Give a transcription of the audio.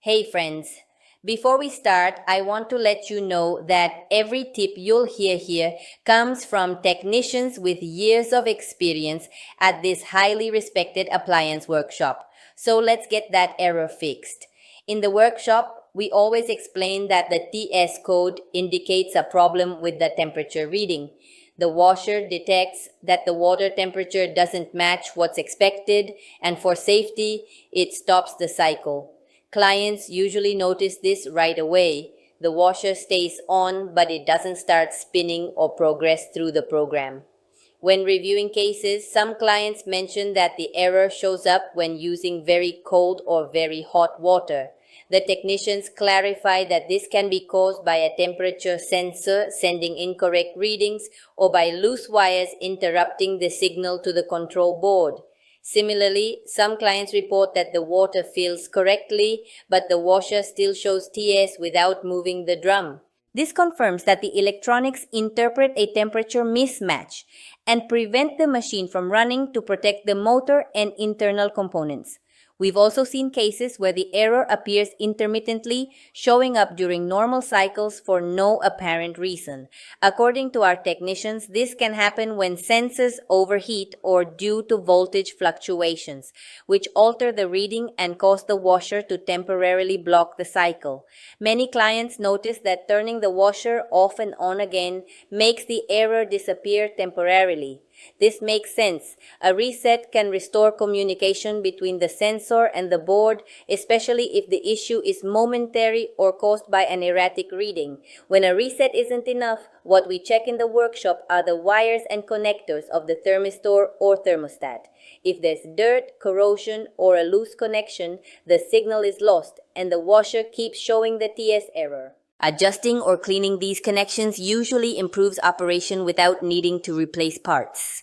Hey friends, before we start, I want to let you know that every tip you'll hear here comes from technicians with years of experience at this highly respected appliance workshop. So let's get that error fixed. In the workshop, we always explain that the TS code indicates a problem with the temperature reading. The washer detects that the water temperature doesn't match what's expected, and for safety, it stops the cycle. Clients usually notice this right away. The washer stays on, but it doesn't start spinning or progress through the program. When reviewing cases, some clients mention that the error shows up when using very cold or very hot water. The technicians clarify that this can be caused by a temperature sensor sending incorrect readings or by loose wires interrupting the signal to the control board. Similarly, some clients report that the water fills correctly, but the washer still shows TS without moving the drum. This confirms that the electronics interpret a temperature mismatch and prevent the machine from running to protect the motor and internal components. We've also seen cases where the error appears intermittently, showing up during normal cycles for no apparent reason. According to our technicians, this can happen when sensors overheat or due to voltage fluctuations, which alter the reading and cause the washer to temporarily block the cycle. Many clients notice that turning the washer off and on again makes the error disappear temporarily. This makes sense. A reset can restore communication between the sensor and the board, especially if the issue is momentary or caused by an erratic reading. When a reset isn't enough, what we check in the workshop are the wires and connectors of the thermistor or thermostat. If there's dirt, corrosion, or a loose connection, the signal is lost and the washer keeps showing the TS error. Adjusting or cleaning these connections usually improves operation without needing to replace parts.